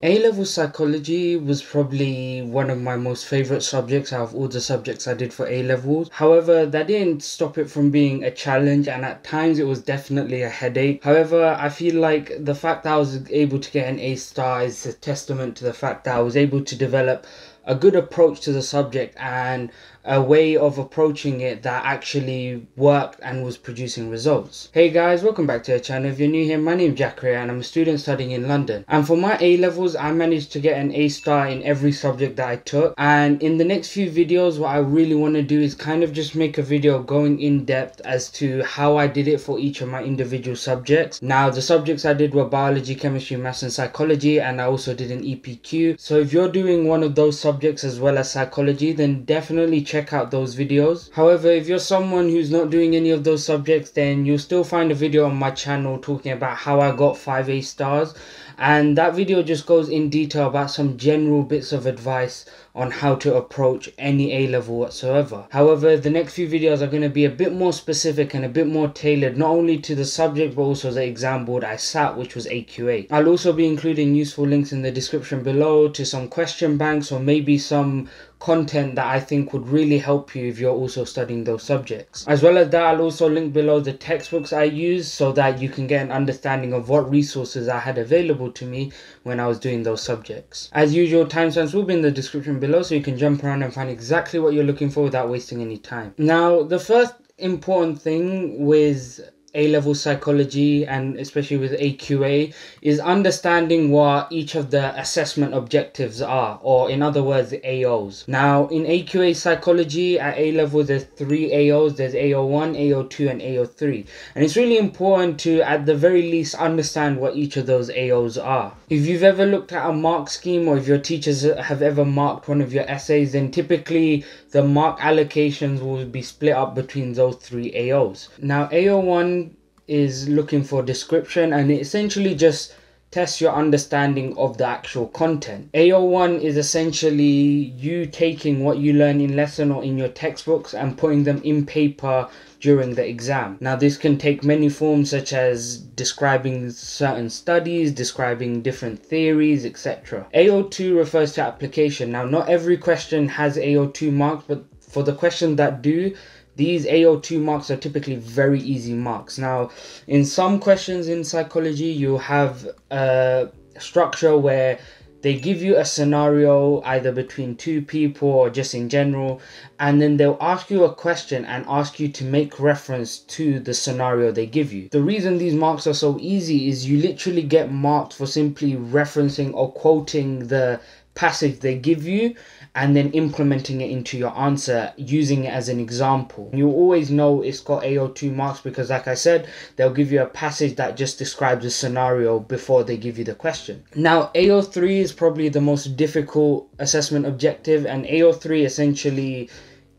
A-level psychology was probably one of my most favorite subjects out of all the subjects I did for A-levels. However, that didn't stop it from being a challenge, and at times it was definitely a headache. However, I feel like the fact that I was able to get an A star is a testament to the fact that I was able to develop a good approach to the subject and a way of approaching it that actually worked and was producing results. Hey guys, welcome back to the channel. If you're new here, my name is Jackery and I'm a student studying in London. And for my A-levels, I managed to get an A star in every subject that I took. And in the next few videos, what I really want to do is kind of just make a video going in depth as to how I did it for each of my individual subjects. Now, the subjects I did were biology, chemistry, maths and psychology, and I also did an EPQ. So if you're doing one of those subjects as well as psychology, then definitely check out those videos. However, if you're someone who's not doing any of those subjects, then you'll still find a video on my channel talking about how I got 5 A stars, and that video just goes in detail about some general bits of advice on how to approach any A-level whatsoever. However, the next few videos are going to be a bit more specific and a bit more tailored, not only to the subject but also the exam board I sat, which was AQA. I'll also be including useful links in the description below to some question banks or maybe some content that I think would really help you if you're also studying those subjects. As well as that, I'll also link below the textbooks I used so that you can get an understanding of what resources I had available to me when I was doing those subjects. As usual, timestamps will be in the description below so you can jump around and find exactly what you're looking for without wasting any time. Now, the first important thing with A-level psychology and especially with AQA is understanding what each of the assessment objectives are, or in other words, the AOs. Now, in AQA psychology at A-level, there's 3 AOs. There's AO1, AO2 and AO3. And it's really important to, at the very least, understand what each of those AOs are. If you've ever looked at a mark scheme, or if your teachers have ever marked one of your essays, then typically the mark allocations will be split up between those 3 AOs. Now, AO1 is looking for description, and it essentially just tests your understanding of the actual content. AO1 is essentially you taking what you learn in lesson or in your textbooks and putting them in paper during the exam. Now, this can take many forms, such as describing certain studies, describing different theories, etc. AO2 refers to application. Now, not every question has AO2 marks, but for the questions that do, these AO2 marks are typically very easy marks. Now, in some questions in psychology, you have a structure where they give you a scenario either between 2 people or just in general, and then they'll ask you a question and ask you to make reference to the scenario they give you. The reason these marks are so easy is you literally get marked for simply referencing or quoting the passage they give you and then implementing it into your answer using it as an example. You always know it's got AO2 marks because, like I said, they'll give you a passage that just describes a scenario before they give you the question. Now, AO3 is probably the most difficult assessment objective, and AO3 essentially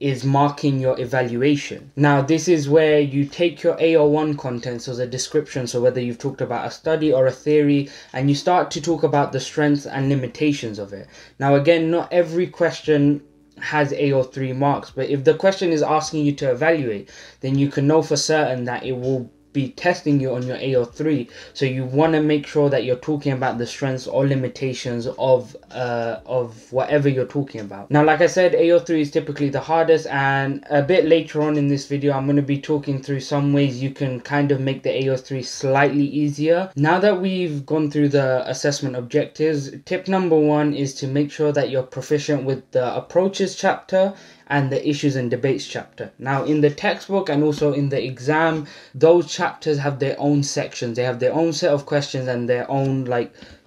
is marking your evaluation. Now, this is where you take your AO1 content, so the description, so whether you've talked about a study or a theory, and you start to talk about the strengths and limitations of it. Now, again, not every question has AO3 marks, but if the question is asking you to evaluate, then you can know for certain that it will be testing you on your AO3, so you want to make sure that you're talking about the strengths or limitations of whatever you're talking about. Now, like I said, AO3 is typically the hardest, and a bit later on in this video I'm going to be talking through some ways you can kind of make the AO3 slightly easier. Now that we've gone through the assessment objectives, tip number 1 is to make sure that you're proficient with the approaches chapter and the issues and debates chapter. Now, in the textbook and also in the exam, those chapters have their own sections. They have their own set of questions and their own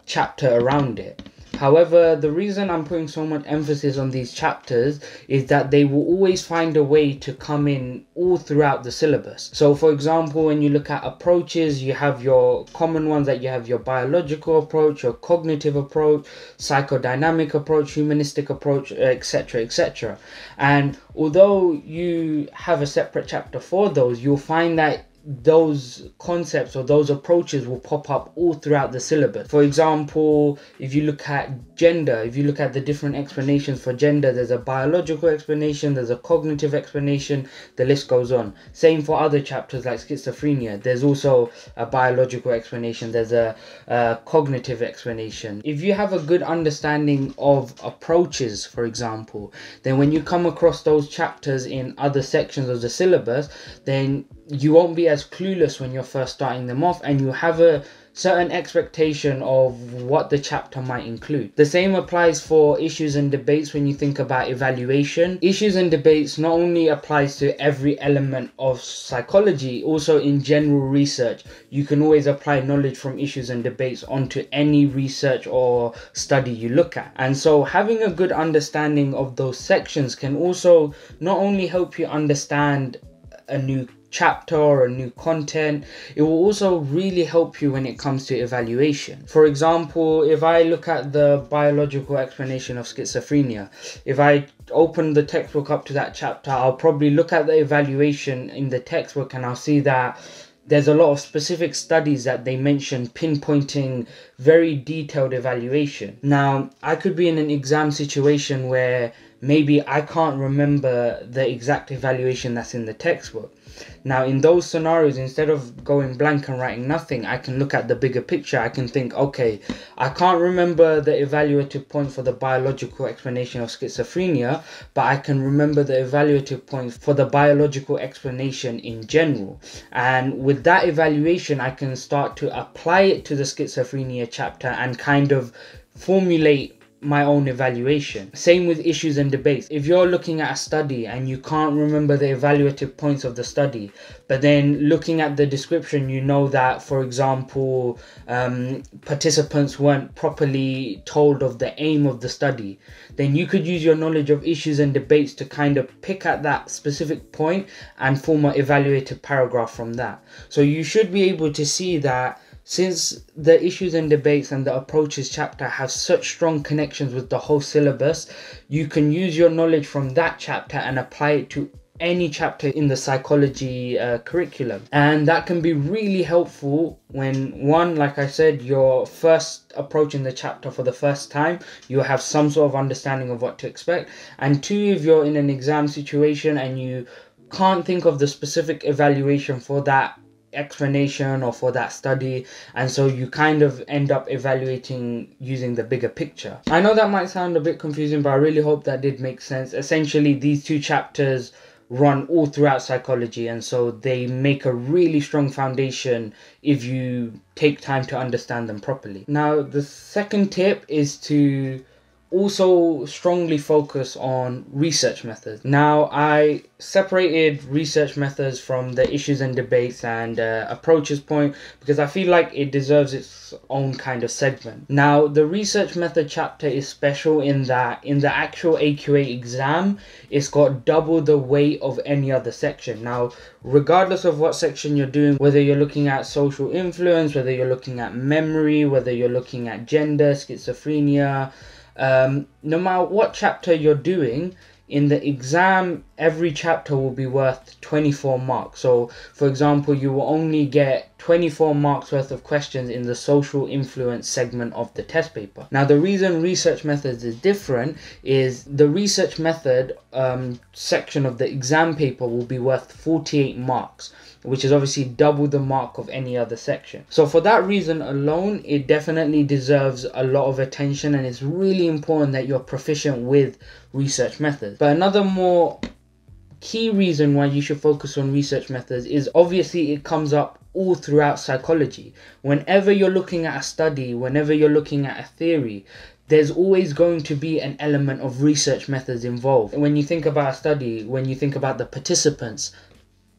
chapter around it. However, the reason I'm putting so much emphasis on these chapters is that they will always find a way to come in all throughout the syllabus. So, for example, when you look at approaches, you have your common ones, that you have your biological approach, your cognitive approach, psychodynamic approach, humanistic approach, etc., etc. And although you have a separate chapter for those, you'll find that those concepts or those approaches will pop up all throughout the syllabus. For example, if you look at gender, if you look at the different explanations for gender, there's a biological explanation, there's a cognitive explanation, the list goes on. Same for other chapters like schizophrenia, there's also a biological explanation, there's a cognitive explanation. If you have a good understanding of approaches, for example, then when you come across those chapters in other sections of the syllabus, then you won't be as clueless when you're first starting them off, and you have a certain expectation of what the chapter might include. The same applies for issues and debates when you think about evaluation. Issues and debates not only applies to every element of psychology, also in general research. You can always apply knowledge from issues and debates onto any research or study you look at. And so having a good understanding of those sections can also not only help you understand a new chapter or a new content, it will also really help you when it comes to evaluation. For example, if I look at the biological explanation of schizophrenia, if I open the textbook up to that chapter, I'll probably look at the evaluation in the textbook and I'll see that there's a lot of specific studies that they mention pinpointing very detailed evaluation. Now, I could be in an exam situation where maybe I can't remember the exact evaluation that's in the textbook. Now, in those scenarios, instead of going blank and writing nothing, I can look at the bigger picture. I can think, okay, I can't remember the evaluative point for the biological explanation of schizophrenia, but I can remember the evaluative point for the biological explanation in general. And with that evaluation, I can start to apply it to the schizophrenia chapter and kind of formulate my own evaluation. Same with issues and debates. If you're looking at a study and you can't remember the evaluative points of the study, but then looking at the description, you know that, for example, participants weren't properly told of the aim of the study, then you could use your knowledge of issues and debates to kind of pick at that specific point and form an evaluative paragraph from that. So you should be able to see that since the issues and debates and the approaches chapter have such strong connections with the whole syllabus, you can use your knowledge from that chapter and apply it to any chapter in the psychology curriculum. And that can be really helpful when, one, like I said, you're first approaching the chapter for the first time, you have some sort of understanding of what to expect. And two, if you're in an exam situation and you can't think of the specific evaluation for that explanation or for that study, and so you kind of end up evaluating using the bigger picture. I know that might sound a bit confusing, but I really hope that did make sense. Essentially, these two chapters run all throughout psychology, and so they make a really strong foundation if you take time to understand them properly. Now, the second tip is to also strongly focus on research methods. Now, I separated research methods from the issues and debates and approaches point because I feel like it deserves its own kind of segment. Now, the research method chapter is special in that in the actual AQA exam, it's got double the weight of any other section. Now, regardless of what section you're doing, whether you're looking at social influence, whether you're looking at memory, whether you're looking at gender, schizophrenia, no matter what chapter you're doing, in the exam, every chapter will be worth 24 marks. So, for example, you will only get 24 marks worth of questions in the social influence segment of the test paper. Now, the reason research methods is different is the research method section of the exam paper will be worth 48 marks, which is obviously double the mark of any other section. So for that reason alone, it definitely deserves a lot of attention, and it's really important that you're proficient with research methods. But another more key reason why you should focus on research methods is obviously it comes up all throughout psychology. Whenever you're looking at a study, whenever you're looking at a theory, there's always going to be an element of research methods involved. When you think about a study, when you think about the participants,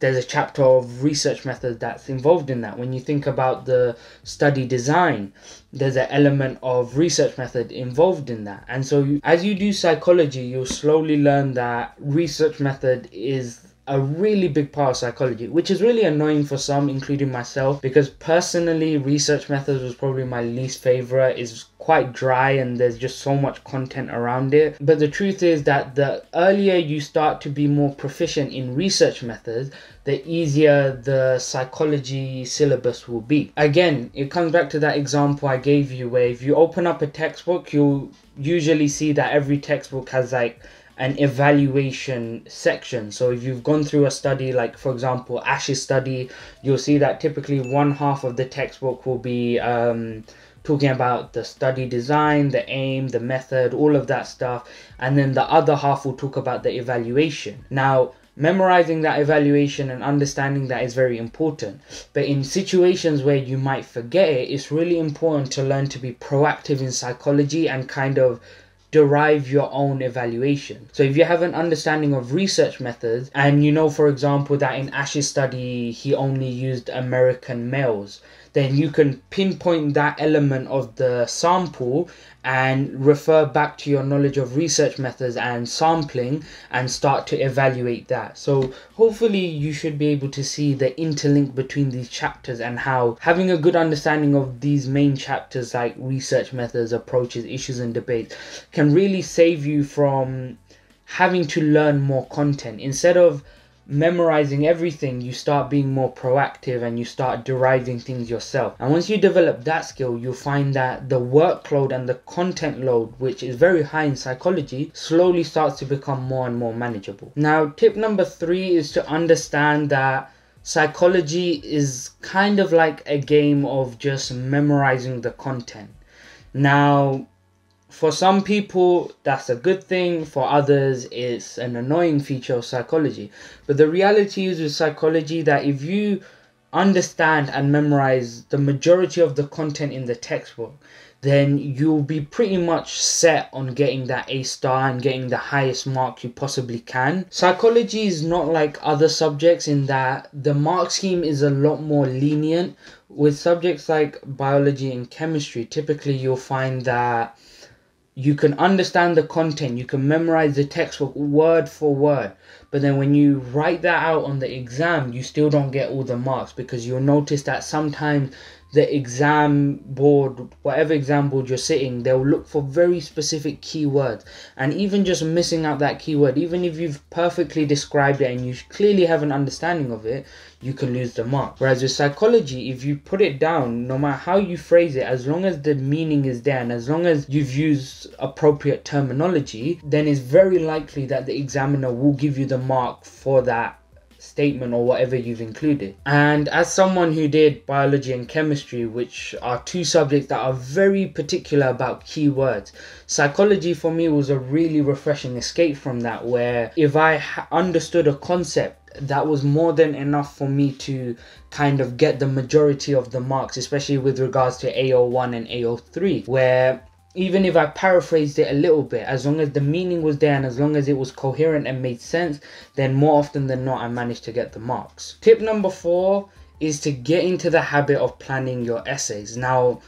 there's a chapter of research methods that's involved in that. When you think about the study design, there's an element of research method involved in that. And so as you do psychology, you'll slowly learn that research method is a really big part of psychology, which is really annoying for some, including myself, because personally research methods was probably my least favorite. It's quite quite dry and there's just so much content around it. But the truth is that the earlier you start to be more proficient in research methods, the easier the psychology syllabus will be. Again, it comes back to that example I gave you, where if you open up a textbook, you'll usually see that every textbook has like an evaluation section. So if you've gone through a study, like for example Ash's study, you'll see that typically one half of the textbook will be talking about the study design, the aim, the method, all of that stuff, and then the other half will talk about the evaluation. Now, memorizing that evaluation and understanding that is very important, but in situations where you might forget it, it's really important to learn to be proactive in psychology and kind of derive your own evaluation. So if you have an understanding of research methods, and you know, for example, that in Ash's study he only used American males, then you can pinpoint that element of the sample and refer back to your knowledge of research methods and sampling and start to evaluate that. So hopefully you should be able to see the interlink between these chapters and how having a good understanding of these main chapters like research methods, approaches, issues and debates can really save you from having to learn more content. Instead of memorizing everything, you start being more proactive and you start deriving things yourself. And once you develop that skill, you'll find that the workload and the content load, which is very high in psychology, slowly starts to become more and more manageable. Now, tip number 3 is to understand that psychology is kind of like a game of just memorizing the content. Now, for some people, that's a good thing. For others, it's an annoying feature of psychology. But the reality is with psychology that if you understand and memorize the majority of the content in the textbook, then you'll be pretty much set on getting that A star and getting the highest mark you possibly can. Psychology is not like other subjects in that the mark scheme is a lot more lenient. With subjects like biology and chemistry, typically you'll find that you can understand the content, you can memorize the textbook word for word, but then when you write that out on the exam, you still don't get all the marks, because you'll notice that sometimes the exam board, whatever exam board you're sitting, they'll look for very specific keywords, and even just missing out that keyword, even if you've perfectly described it and you clearly have an understanding of it, you can lose the mark. Whereas with psychology, if you put it down, no matter how you phrase it, as long as the meaning is there and as long as you've used appropriate terminology, then it's very likely that the examiner will give you the mark for that statement or whatever you've included. And as someone who did biology and chemistry, which are two subjects that are very particular about keywords, psychology for me was a really refreshing escape from that, where if I understood a concept, that was more than enough for me to kind of get the majority of the marks, especially with regards to AO1 and AO3, where even if I paraphrased it a little bit, as long as the meaning was there and as long as it was coherent and made sense, then more often than not I managed to get the marks. Tip number 4 is to get into the habit of planning your essays. Now,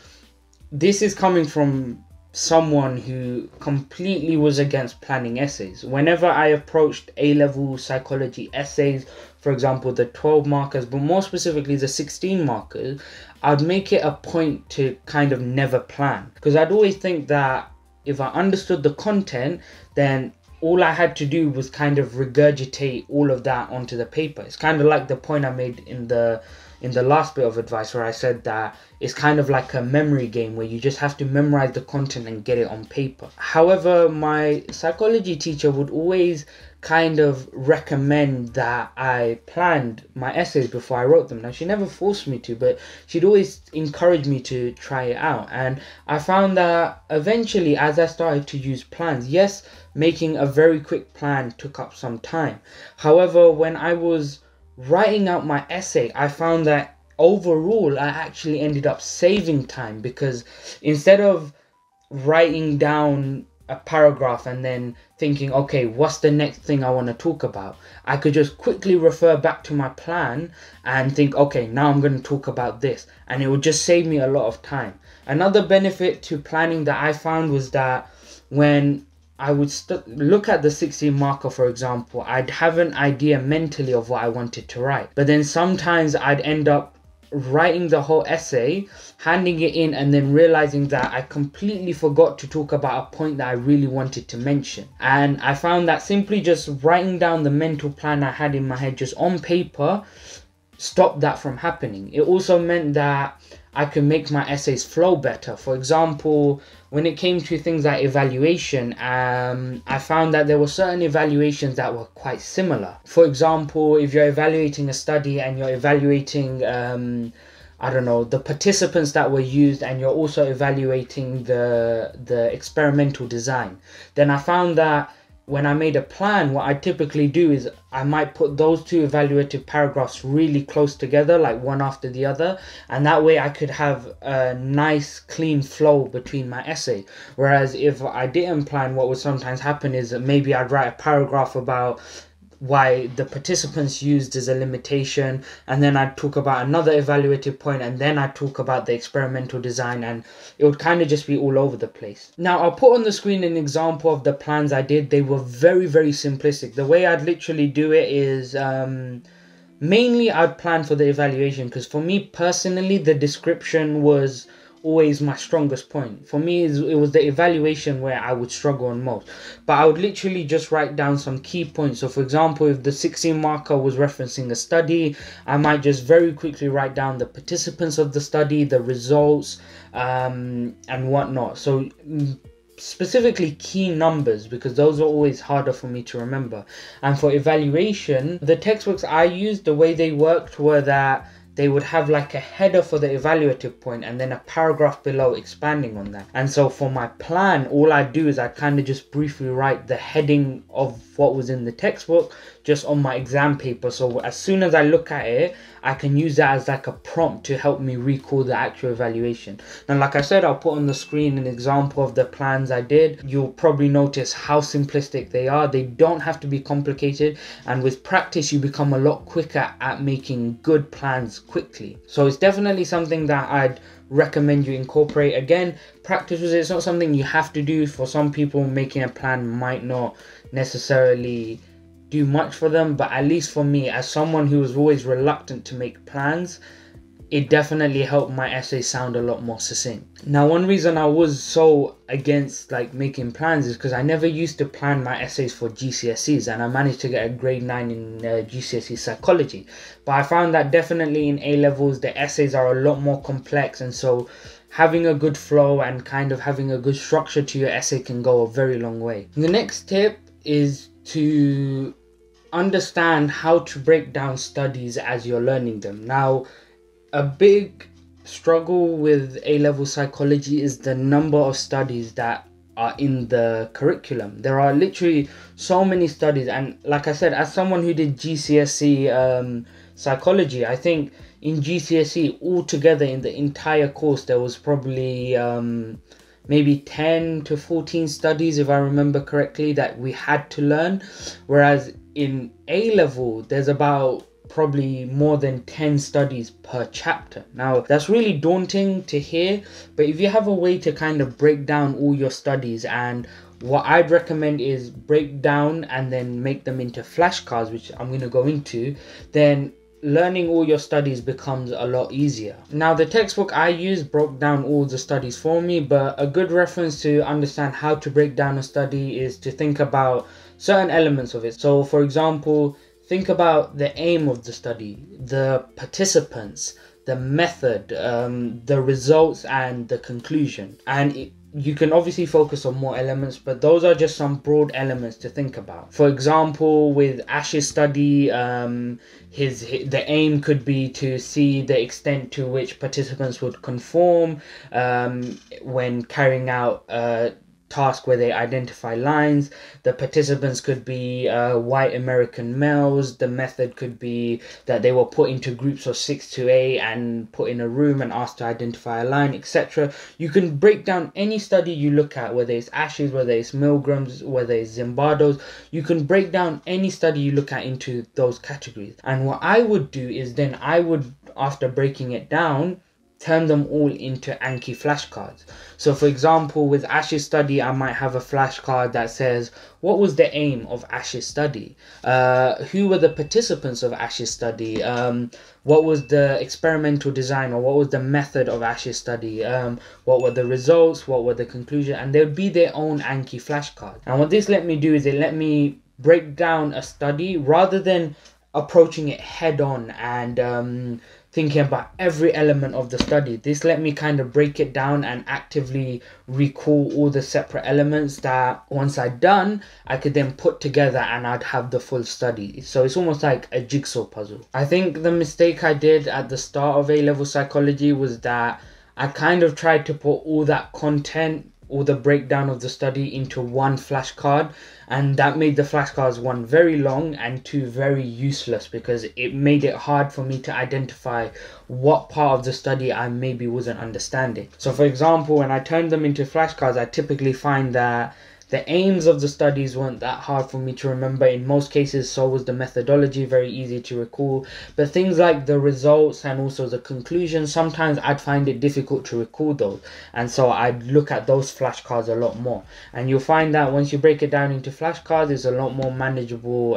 this is coming from someone who completely was against planning essays. Whenever I approached A-level psychology essays, for example the 12 markers, but more specifically the 16 markers, I'd make it a point to kind of never plan, because I'd always think that if I understood the content, then all I had to do was kind of regurgitate all of that onto the paper. It's kind of like the point I made in the last bit of advice, where I said that it's kind of like a memory game where you just have to memorize the content and get it on paper. However, my psychology teacher would always kind of recommend that I planned my essays before I wrote them. Now, she never forced me to, but she'd always encourage me to try it out. And I found that eventually, as I started to use plans, yes, making a very quick plan took up some time. However, when I was writing out my essay, I found that overall I actually ended up saving time, because instead of writing down a paragraph and then thinking, okay, what's the next thing I want to talk about, I could just quickly refer back to my plan and think, okay, now I'm going to talk about this, and it would just save me a lot of time. Another benefit to planning that I found was that when I would look at the 16 marker, for example, I'd have an idea mentally of what I wanted to write, but then sometimes I'd end up writing the whole essay, handing it in, and then realizing that I completely forgot to talk about a point that I really wanted to mention. And I found that simply just writing down the mental plan I had in my head just on paper stopped that from happening. It also meant that I could make my essays flow better. For example, when it came to things like evaluation, I found that there were certain evaluations that were quite similar. For example, if you're evaluating a study and you're evaluating I don't know, the participants that were used, and you're also evaluating the experimental design, then I found that when I made a plan, what I typically do is I might put those two evaluative paragraphs really close together, like one after the other, and that way I could have a nice clean flow between my essay. Whereas if I didn't plan, what would sometimes happen is that maybe I'd write a paragraph about why the participants used as a limitation, and then I'd talk about another evaluative point, and then I'd talk about the experimental design, and it would kind of just be all over the place. Now I'll put on the screen an example of the plans I did. They were very, very simplistic. The way I'd literally do it is mainly I'd plan for the evaluation, because for me personally the description was always my strongest point. For me, it was the evaluation where I would struggle on most. But I would literally just write down some key points. So for example, if the 16 marker was referencing a study, I might just very quickly write down the participants of the study, the results, and whatnot. So specifically key numbers, because those are always harder for me to remember. And for evaluation, the textbooks I used, the way they worked were that they would have like a header for the evaluative point and then a paragraph below expanding on that. And so for my plan, all I do is I kind of just briefly write the heading of what was in the textbook just on my exam paper. So as soon as I look at it, I can use that as like a prompt to help me recall the actual evaluation. Now, like I said, I'll put on the screen an example of the plans I did. You'll probably notice how simplistic they are. They don't have to be complicated. And with practice, you become a lot quicker at making good plans quickly. So it's definitely something that I'd recommend you incorporate. Again, practice with it. It's not something you have to do. For some people, making a plan might not necessarily do much for them, but at least for me, as someone who was always reluctant to make plans, it definitely helped my essay sound a lot more succinct. Now, one reason I was so against like making plans is because I never used to plan my essays for GCSEs, and I managed to get a grade 9 in GCSE psychology. But I found that definitely in A levels, the essays are a lot more complex, and so having a good flow and kind of having a good structure to your essay can go a very long way. The next tip is to understand how to break down studies as you're learning them. Now, a big struggle with A-level psychology is the number of studies that are in the curriculum. There are literally so many studies, and like I said, as someone who did GCSE psychology, I think in GCSE altogether in the entire course there was probably maybe 10 to 14 studies, if I remember correctly, that we had to learn, whereas in A level there's about probably more than 10 studies per chapter. Now that's really daunting to hear, but if you have a way to kind of break down all your studies, and what I'd recommend is break down and then make them into flashcards, which I'm going to go into, then learning all your studies becomes a lot easier. Now, the textbook I used broke down all the studies for me, but a good reference to understand how to break down a study is to think about certain elements of it. So for example, think about the aim of the study, the participants, the method, the results, and the conclusion. And you can obviously focus on more elements, but those are just some broad elements to think about. For example, with Ash's study, the aim could be to see the extent to which participants would conform when carrying out task where they identify lines. The participants could be white American males. The method could be that they were put into groups of 6 to 8 and put in a room and asked to identify a line, etc. You can break down any study you look at, whether it's Ash's, whether it's Milgram's, whether it's Zimbardo's. You can break down any study you look at into those categories. And what I would do is then I would, after breaking it down, turn them all into Anki flashcards. So for example, with Ash's study, I might have a flashcard that says, what was the aim of Ash's study? Who were the participants of Ash's study? What was the experimental design, or what was the method of Ash's study? What were the results? What were the conclusions? And they would be their own Anki flashcard. And what this let me do is it let me break down a study rather than approaching it head on and thinking about every element of the study. This let me kind of break it down and actively recall all the separate elements that once I'd done, I could then put together and I'd have the full study. So it's almost like a jigsaw puzzle. I think the mistake I did at the start of A-level psychology was that I kind of tried to put all that content, all the breakdown of the study into one flashcard, and that made the flashcards, one, very long, and two, very useless, because it made it hard for me to identify what part of the study I maybe wasn't understanding. So for example, when I turned them into flashcards, I typically find that the aims of the studies weren't that hard for me to remember in most cases, so was the methodology, very easy to recall. But things like the results and also the conclusions, sometimes I'd find it difficult to recall those. And so I'd look at those flashcards a lot more. And you'll find that once you break it down into flashcards, it's a lot more manageable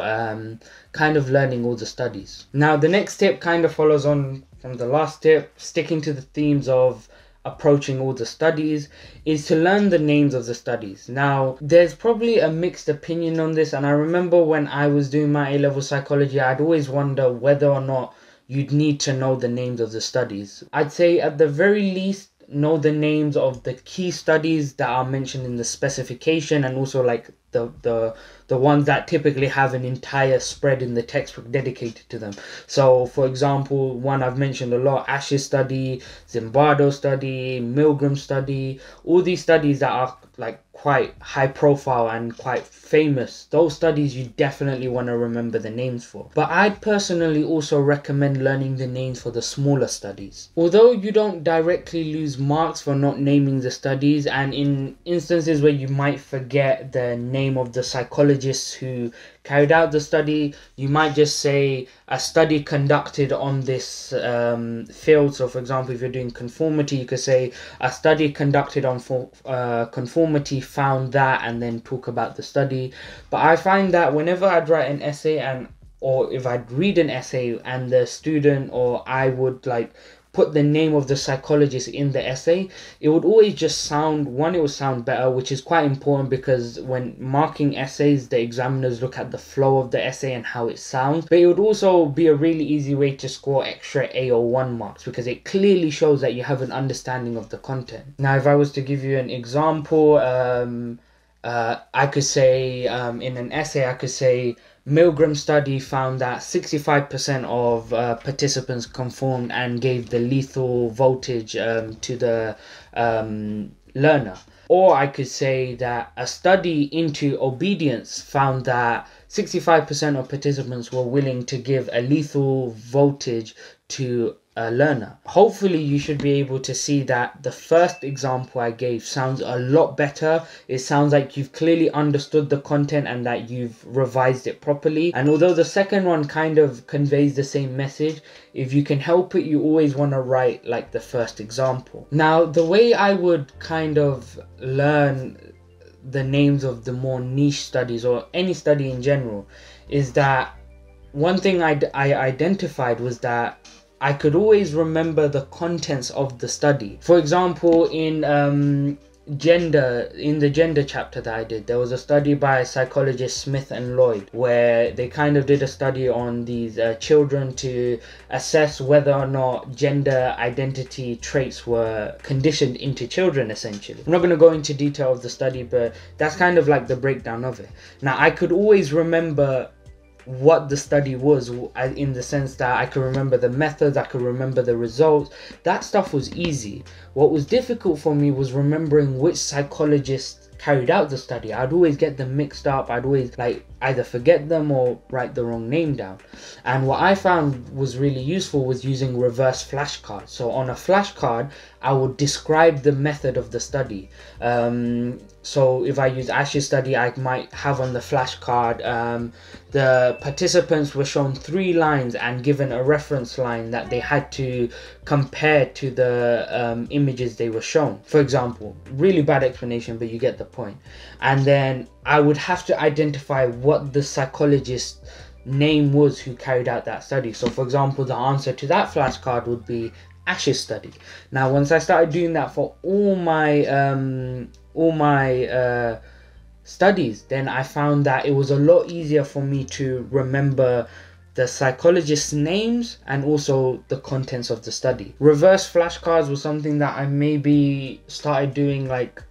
kind of learning all the studies. Now, the next tip kind of follows on from the last tip, sticking to the themes of approaching all the studies, is to learn the names of the studies. Now, there's probably a mixed opinion on this, and I remember when I was doing my A-level psychology, I'd always wonder whether or not you'd need to know the names of the studies. I'd say at the very least, know the names of the key studies that are mentioned in the specification, and also like the ones that typically have an entire spread in the textbook dedicated to them. So for example, one I've mentioned a lot, Ash's study, Zimbardo study, Milgram study, all these studies that are like quite high profile and quite famous, those studies you definitely want to remember the names for. But I'd personally also recommend learning the names for the smaller studies. Although you don't directly lose marks for not naming the studies, and in instances where you might forget the name of the psychologists who carried out the study, you might just say a study conducted on this field. So for example, if you're doing conformity, you could say a study conducted on conformity found that, and then talk about the study. But I find that whenever I'd write an essay or if I'd read an essay and the student or I would like put the name of the psychologist in the essay, it would always just sound, one, it would sound better, which is quite important because when marking essays, the examiners look at the flow of the essay and how it sounds. But it would also be a really easy way to score extra A01 marks because it clearly shows that you have an understanding of the content. Now, if I was to give you an example, I could say in an essay, I could say Milgram study found that 65% of participants conformed and gave the lethal voltage to the learner. Or I could say that a study into obedience found that 65% of participants were willing to give a lethal voltage to a learner. Hopefully you should be able to see that the first example I gave sounds a lot better. It sounds like you've clearly understood the content and that you've revised it properly. And although the second one kind of conveys the same message, if you can help it, you always want to write like the first example. Now, the way I would kind of learn the names of the more niche studies or any study in general is that one thing I identified was that I could always remember the contents of the study. For example, in the gender chapter that I did, there was a study by psychologists Smith and Lloyd where they kind of did a study on these children to assess whether or not gender identity traits were conditioned into children, essentially. I'm not going to go into detail of the study, but that's kind of like the breakdown of it. Now, I could always remember what the study was in the sense that I could remember the methods, I could remember the results. That stuff was easy. What was difficult for me was remembering which psychologist carried out the study. I'd always get them mixed up. I'd either forget them or write the wrong name down. And what I found was really useful was using reverse flashcards. So on a flashcard, I would describe the method of the study. So if I use Ash's study, I might have on the flashcard, the participants were shown 3 lines and given a reference line that they had to compare to the images they were shown. For example, really bad explanation, but you get the point. And then I would have to identify what the psychologist's name was who carried out that study. So for example, the answer to that flashcard would be Ash's study. Now once I started doing that for all my studies, then I found that it was a lot easier for me to remember the psychologists' names and also the contents of the study. Reverse flashcards was something that I maybe started doing like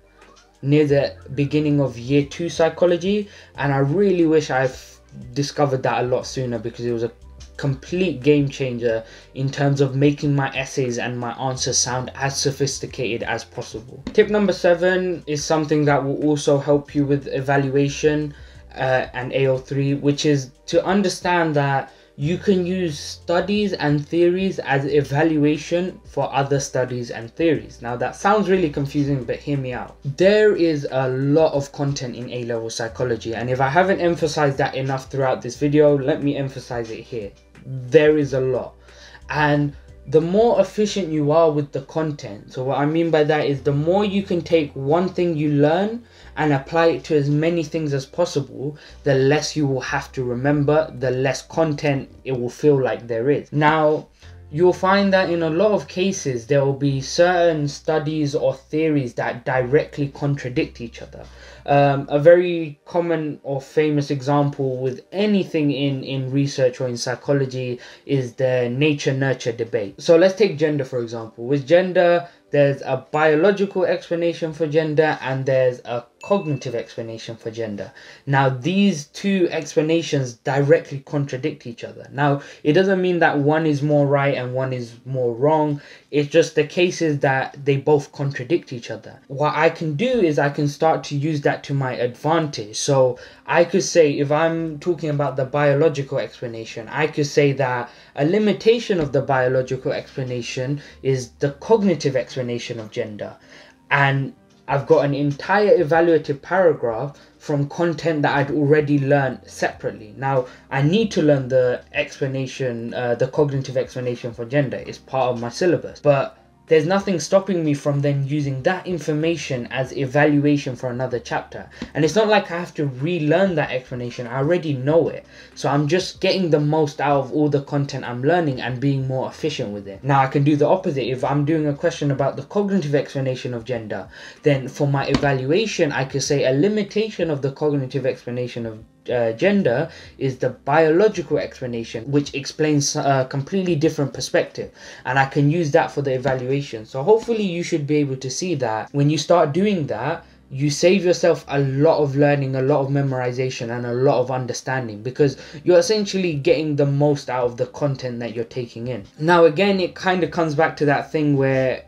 near the beginning of year 2 psychology, and I really wish I've discovered that a lot sooner, because it was a complete game changer in terms of making my essays and my answers sound as sophisticated as possible. Tip number 7 is something that will also help you with evaluation and AO3, which is to understand that you can use studies and theories as evaluation for other studies and theories. Now that sounds really confusing, but hear me out. There is a lot of content in A-level psychology, and if I haven't emphasized that enough throughout this video, let me emphasize it here. There is a lot, and the more efficient you are with the content, so what I mean by that is the more you can take one thing you learn and apply it to as many things as possible, the less you will have to remember, the less content it will feel like there is. Now, you'll find that in a lot of cases, there will be certain studies or theories that directly contradict each other. A very common or famous example with anything in research or in psychology is the nature-nurture debate. So let's take gender, for example. With gender, there's a biological explanation for gender and there's a cognitive explanation for gender. Now, these two explanations directly contradict each other. Now, it doesn't mean that one is more right and one is more wrong. It's just the case is that they both contradict each other. What I can do is I can start to use that to my advantage. So I could say, if I'm talking about the biological explanation, I could say that a limitation of the biological explanation is the cognitive explanation of gender. And I've got an entire evaluative paragraph from content that I'd already learned separately. Now, I need to learn the explanation, the cognitive explanation for gender. It's part of my syllabus. But there's nothing stopping me from then using that information as evaluation for another chapter. And it's not like I have to relearn that explanation. I already know it. So I'm just getting the most out of all the content I'm learning and being more efficient with it. Now I can do the opposite. If I'm doing a question about the cognitive explanation of gender, then for my evaluation, I could say a limitation of the cognitive explanation of gender is the biological explanation, which explains a completely different perspective, and I can use that for the evaluation. So hopefully you should be able to see that when you start doing that, you save yourself a lot of learning, a lot of memorization, and a lot of understanding, because you're essentially getting the most out of the content that you're taking in. Now again, it kind of comes back to that thing where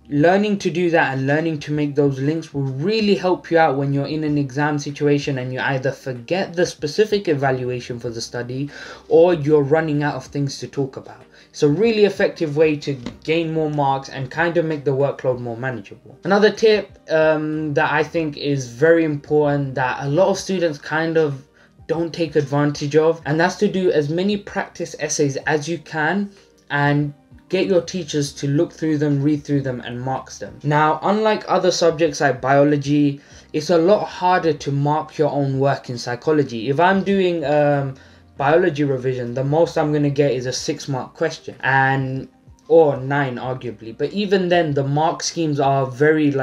learning to do that and learning to make those links will really help you out when you're in an exam situation and you either forget the specific evaluation for the study or you're running out of things to talk about. It's a really effective way to gain more marks and kind of make the workload more manageable. Another tip that I think is very important that a lot of students kind of don't take advantage of, and that's to do as many practice essays as you can and get your teachers to look through them, read through them, and mark them. Now, unlike other subjects like biology, it's a lot harder to mark your own work in psychology. If I'm doing biology revision, the most I'm going to get is a 6-mark question, or 9 arguably. But even then, the mark schemes are very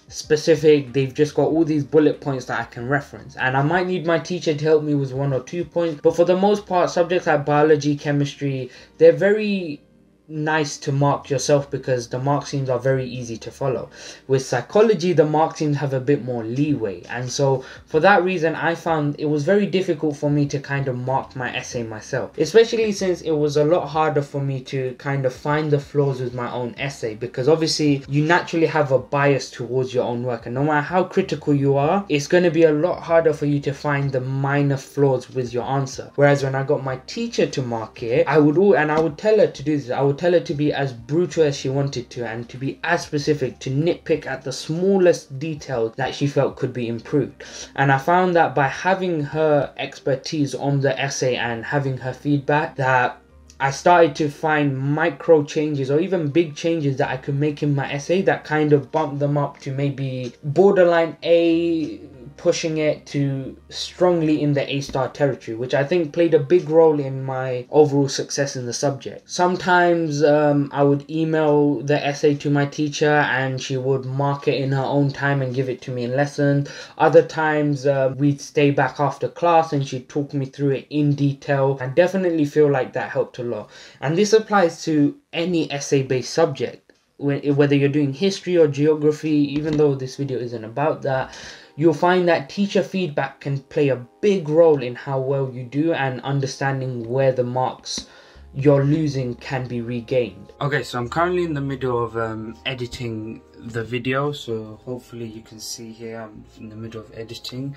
specific. They've just got all these bullet points that I can reference, and I might need my teacher to help me with 1 or 2 points. But for the most part, subjects like biology, chemistry, they're very nice to mark yourself because the mark schemes are very easy to follow. With psychology, the mark schemes have a bit more leeway, and so for that reason I found it was very difficult for me to kind of mark my essay myself, especially since it was a lot harder for me to kind of find the flaws with my own essay, because obviously you naturally have a bias towards your own work, and no matter how critical you are, it's going to be a lot harder for you to find the minor flaws with your answer. Whereas when I got my teacher to mark it, I would tell her to do this. I would tell her to be as brutal as she wanted to, and to be as specific, to nitpick at the smallest details that she felt could be improved. And I found that by having her expertise on the essay and having her feedback, that I started to find micro changes or even big changes that I could make in my essay that kind of bumped them up to maybe borderline A, pushing it to strongly in the A-star territory, which I think played a big role in my overall success in the subject. Sometimes I would email the essay to my teacher and she would mark it in her own time and give it to me in lessons. Other times we'd stay back after class and she'd talk me through it in detail. I definitely feel like that helped a lot. And this applies to any essay-based subject. Whether you're doing history or geography, even though this video isn't about that, you'll find that teacher feedback can play a big role in how well you do and understanding where the marks you're losing can be regained. Okay, so I'm currently in the middle of editing the video, so hopefully you can see here I'm in the middle of editing,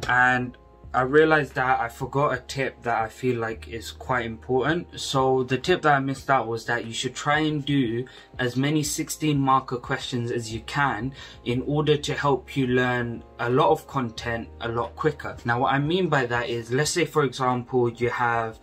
and I realized that I forgot a tip that I feel like is quite important. So the tip that I missed out was that you should try and do as many 16 marker questions as you can in order to help you learn a lot of content a lot quicker. Now what I mean by that is, let's say for example you have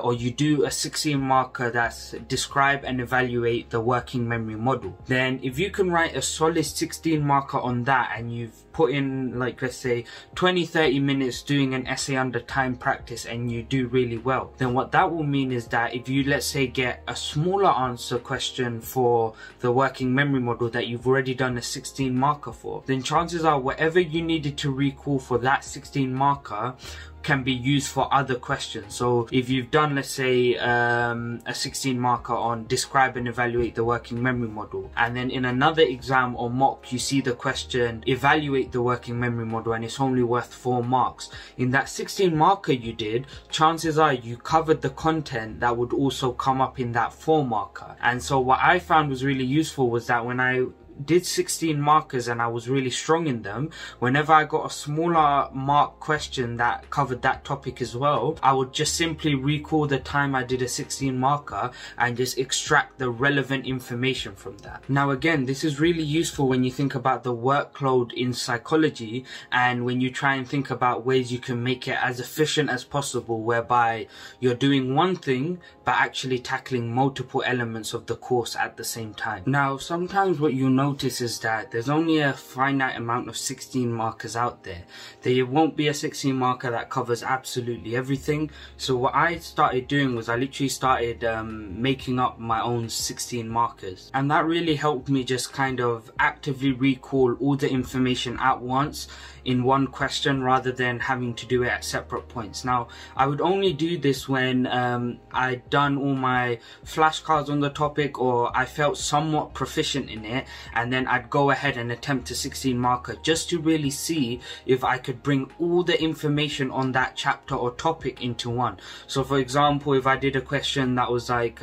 or you do a 16 marker that's describe and evaluate the working memory model. Then if you can write a solid 16 marker on that and you've put in, like, let's say 20-30 minutes doing an essay under time practice and you do really well, then what that will mean is that if you, let's say, get a smaller answer question for the working memory model that you've already done a 16 marker for, then chances are whatever you needed to recall for that 16 marker can be used for other questions. So if you've done, let's say, a 16 marker on describe and evaluate the working memory model, and then in another exam or mock you see the question evaluate the working memory model and it's only worth 4 marks, in that 16 marker you did, chances are you covered the content that would also come up in that 4 marker. And so what I found was really useful was that when I did 16 markers and I was really strong in them, whenever I got a smaller mark question that covered that topic as well, I would just simply recall the time I did a 16 marker and just extract the relevant information from that. Now again, this is really useful when you think about the workload in psychology and when you try and think about ways you can make it as efficient as possible, whereby you're doing one thing but actually tackling multiple elements of the course at the same time. Now sometimes what you'll notice is that there's only a finite amount of 16 markers out there. There won't be a 16 marker that covers absolutely everything. So what I started doing was I literally started making up my own 16 markers, and that really helped me just kind of actively recall all the information at once in one question rather than having to do it at separate points. Now I would only do this when I'd done all my flashcards on the topic or I felt somewhat proficient in it, and then I'd go ahead and attempt a 16 marker just to really see if I could bring all the information on that chapter or topic into one. So for example, if I did a question that was like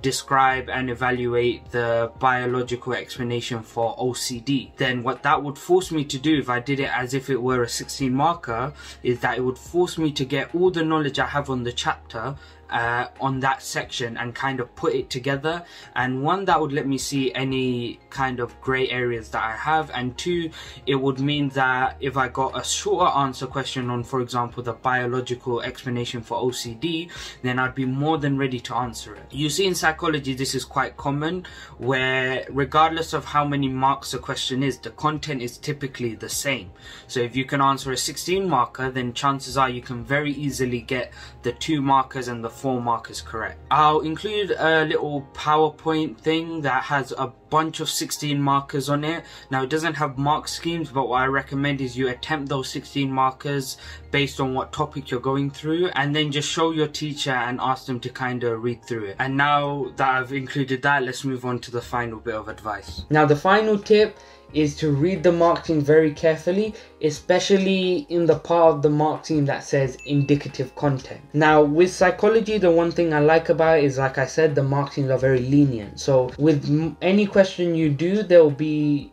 describe and evaluate the biological explanation for OCD, then what that would force me to do if I did it as if it were a 16 marker is that it would force me to get all the knowledge I have on the chapter on that section and kind of put it together, and one, that would let me see any kind of grey areas that I have, and two, it would mean that if I got a shorter answer question on, for example, the biological explanation for OCD, then I'd be more than ready to answer it. You see, in psychology this is quite common, where regardless of how many marks a question is, the content is typically the same. So if you can answer a 16 marker, then chances are you can very easily get the 2 markers and the 4 markers correct. I'll include a little PowerPoint thing that has a bunch of 16 markers on it. Now it doesn't have mark schemes, but what I recommend is you attempt those 16 markers based on what topic you're going through, and then just show your teacher and ask them to kind of read through it. And now that I've included that, let's move on to the final bit of advice. Now the final tip is to read the mark scheme very carefully, especially in the part of the mark scheme that says indicative content. Now with psychology, the one thing I like about it is, like I said, the mark schemes are very lenient. So with any question you do, there will be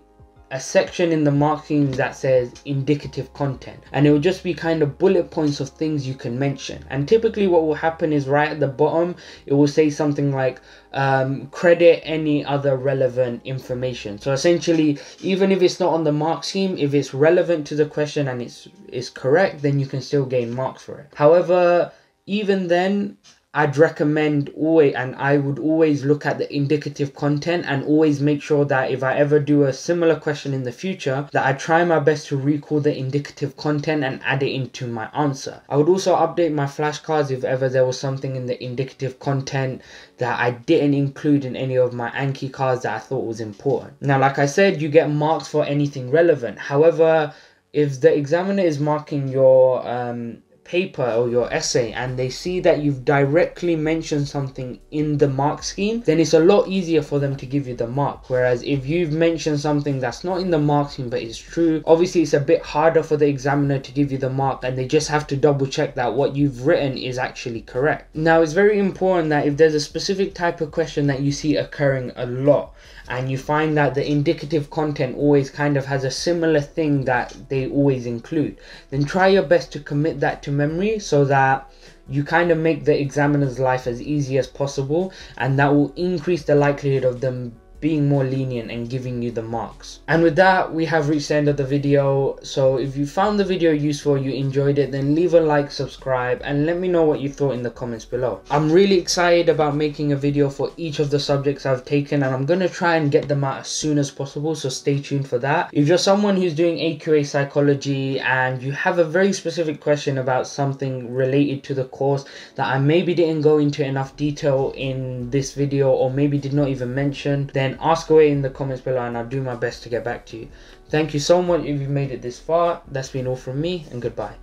a section in the mark scheme that says indicative content, and it will just be kind of bullet points of things you can mention. And typically what will happen is right at the bottom it will say something like credit any other relevant information. So essentially, even if it's not on the mark scheme, if it's relevant to the question and it's correct, then you can still gain marks for it. However, even then, I'd recommend always, and I would always look at the indicative content and always make sure that if I ever do a similar question in the future, that I try my best to recall the indicative content and add it into my answer. I would also update my flashcards if ever there was something in the indicative content that I didn't include in any of my Anki cards that I thought was important. Now, like I said, you get marks for anything relevant. However, if the examiner is marking your paper or your essay and they see that you've directly mentioned something in the mark scheme, then it's a lot easier for them to give you the mark. Whereas if you've mentioned something that's not in the mark scheme but is true, obviously it's a bit harder for the examiner to give you the mark, and they just have to double check that what you've written is actually correct. Now it's very important that if there's a specific type of question that you see occurring a lot, and you find that the indicative content always kind of has a similar thing that they always include, then try your best to commit that to memory so that you kind of make the examiner's life as easy as possible, and that will increase the likelihood of them being more lenient and giving you the marks. And with that, we have reached the end of the video. So if you found the video useful, you enjoyed it, then leave a like, subscribe, and let me know what you thought in the comments below. I'm really excited about making a video for each of the subjects I've taken, and I'm going to try and get them out as soon as possible, so stay tuned for that. If you're someone who's doing AQA psychology and you have a very specific question about something related to the course that I maybe didn't go into enough detail in this video, or maybe did not even mention, then ask away in the comments below and I'll do my best to get back to you. Thank you so much if you've made it this far. That's been all from me, and goodbye.